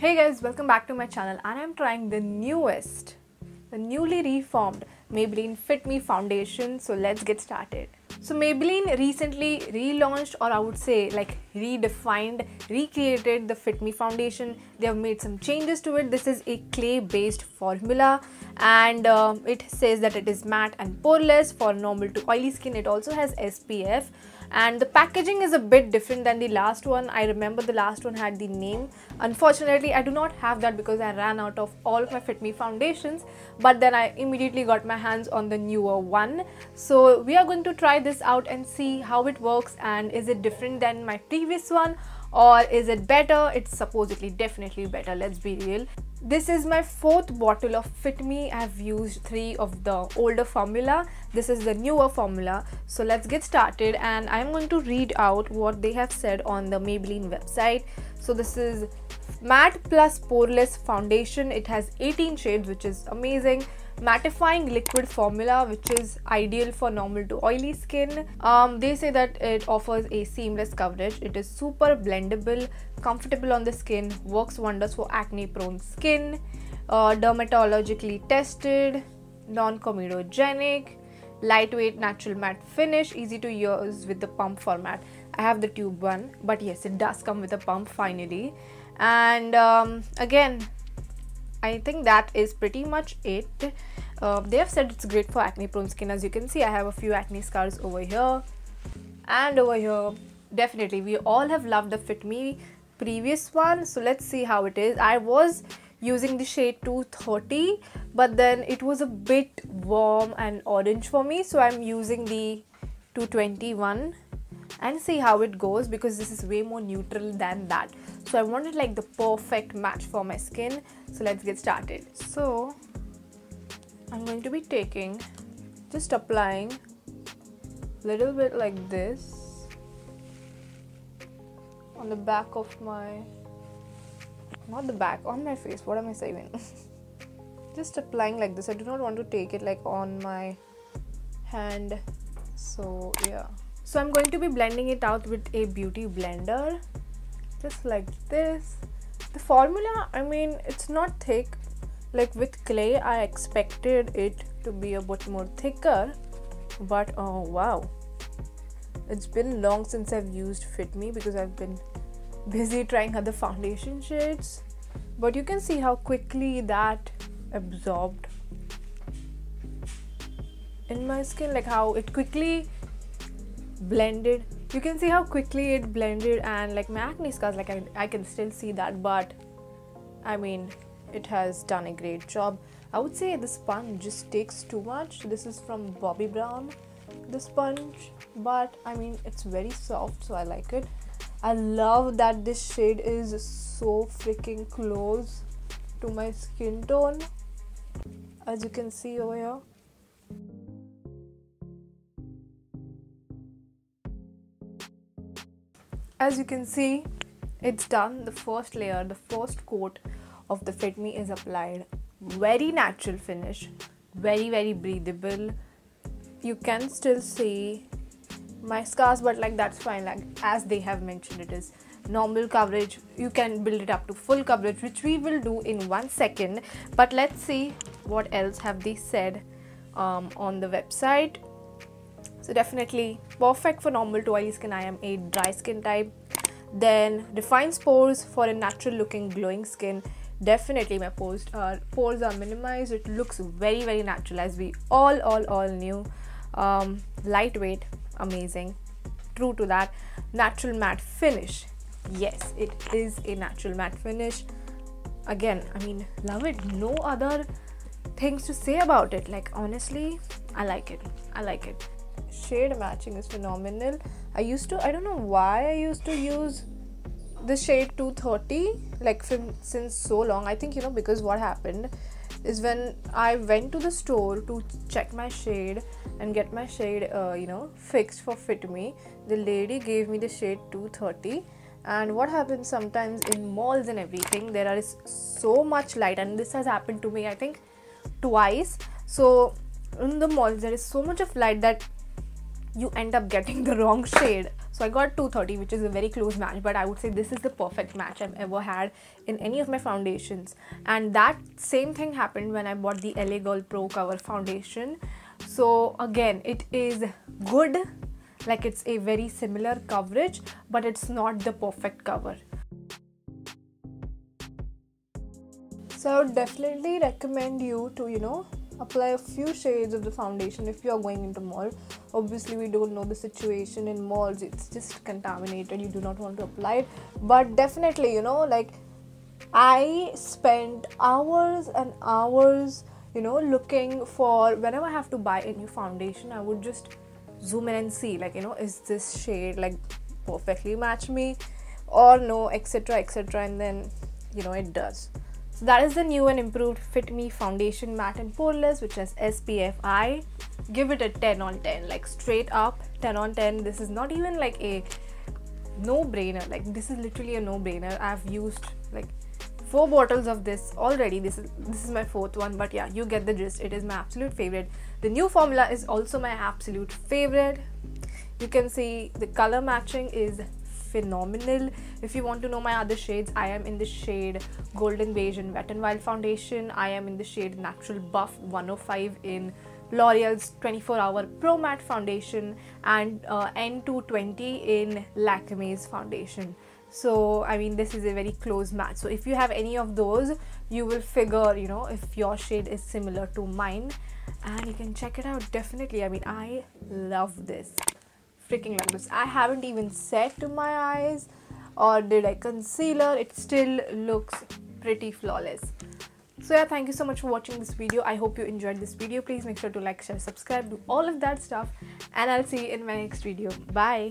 Hey guys, welcome back to my channel, and I'm trying the newly reformed Maybelline Fit Me foundation. So let's get started. So Maybelline recently relaunched, or I would say like redefined, recreated the Fit Me foundation. They have made some changes to it. This is a clay based formula, and it says that it is matte and poreless for normal to oily skin. It also has SPF, and the packaging is a bit different than the last one. I remember the last one had the name. Unfortunately, I do not have that because I ran out of all of my Fit Me foundations, but then I immediately got my hands on the newer one. So we are going to try this out and see how it works, and is it different than my previous one or is it better? It's supposedly definitely better, let's be real. This is my fourth bottle of Fit Me. I've used 3 of the older formula. This is the newer formula. So let's get started, and I'm going to read out what they have said on the Maybelline website. So this is matte plus poreless foundation. It has 18 shades, which is amazing. Mattifying liquid formula, which is ideal for normal to oily skin. They say that it offers a seamless coverage. It is super blendable, comfortable on the skin, works wonders for acne prone skin, dermatologically tested, non-comedogenic, lightweight natural matte finish, easy to use with the pump format. I have the tube one, but yes, it does come with a pump finally. And again, I think that is pretty much it. They have said it's great for acne prone skin. As you can see, I have a few acne scars over here and over here. Definitely, we all have loved the Fit Me previous one. So let's see how it is. I was using the shade 230, but then it was a bit warm and orange for me, so I'm using the 221 and see how it goes, because this is way more neutral than that. So I wanted like the perfect match for my skin. So let's get started. So I'm going to be just applying a little bit like this on the back of my, not the back, on my face. What am I saying? Just applying like this. I do not want to take it like on my hand. So yeah. So I'm going to be blending it out with a beauty blender, just like this. The formula, I mean, it's not thick. Like with clay, I expected it to be a bit more thicker, but oh wow. It's been long since I've used Fit Me because I've been busy trying other foundation shades, but you can see how quickly that absorbed in my skin, like how it quickly blended. You can see how quickly it blended, and like my acne scars, like I can still see that, but I mean, it has done a great job. I would say the sponge just takes too much. This is from Bobbi Brown, the sponge, but I mean, it's very soft, so I like it. I love that this shade is so freaking close to my skin tone, as you can see over here. As you can see, it's done. The first layer, the first coat of the Fit Me is applied. Very natural finish, very breathable. You can still see my scars, but like that's fine. Like as they have mentioned, it is normal coverage. You can build it up to full coverage, which we will do in 1 second. But let's see what else have they said on the website. So definitely perfect for normal to oily skin. I am a dry skin type. Then defines pores for a natural looking glowing skin. Definitely my pores are minimized. It looks very natural, as we all knew. Lightweight, amazing, true to that. Natural matte finish. Yes, it is a natural matte finish. Again, I mean, love it. No other things to say about it. Like honestly, I like it. Shade matching is phenomenal. I don't know why I used to use the shade 230 like since so long. I think, because what happened is when I went to the store to check my shade and get my shade fixed for Fit Me, the lady gave me the shade 230. And what happens sometimes in malls and everything, there is so much light, and this has happened to me I think twice. So in the malls there is so much of light that you end up getting the wrong shade. So So I got 230, which is a very close match, but I would say this is the perfect match I've ever had in any of my foundations. And that same thing happened when I bought the LA Girl Pro Cover foundation. So again, it is good, like it's a very similar coverage, but it's not the perfect cover. So I would definitely recommend you to, apply a few shades of the foundation if you are going into mall. Obviously we don't know the situation in malls, it's just contaminated, you do not want to apply it, but definitely, like I spent hours and hours looking for, whenever I have to buy a new foundation, I would just zoom in and see, like, is this shade like perfectly match me or no, etc, etc, and then it does. So that is the new and improved Fit Me Foundation Matte and Poreless, which has SPF. I give it a 10 on 10, like straight up 10 on 10. This is not even like a no-brainer, like this is literally a no-brainer. I've used like 4 bottles of this already. This is my 4th one, but yeah, you get the gist. It is my absolute favorite. The new formula is also my absolute favorite. You can see the color matching is phenomenal. If you want to know my other shades, I am in the shade Golden Beige in Wet n Wild foundation. I am in the shade Natural Buff 105 in L'Oreal's 24-hour Pro Matte foundation, and N220 in Lakme's foundation. So I mean, this is a very close match. So if you have any of those, you will figure if your shade is similar to mine, and you can check it out. Definitely, I mean, I love this, freaking love this. I haven't even set to my eyes or did I concealer, it still looks pretty flawless. So yeah, thank you so much for watching this video. I hope you enjoyed this video. Please make sure to like, share, subscribe, do all of that stuff, and I'll see you in my next video. Bye.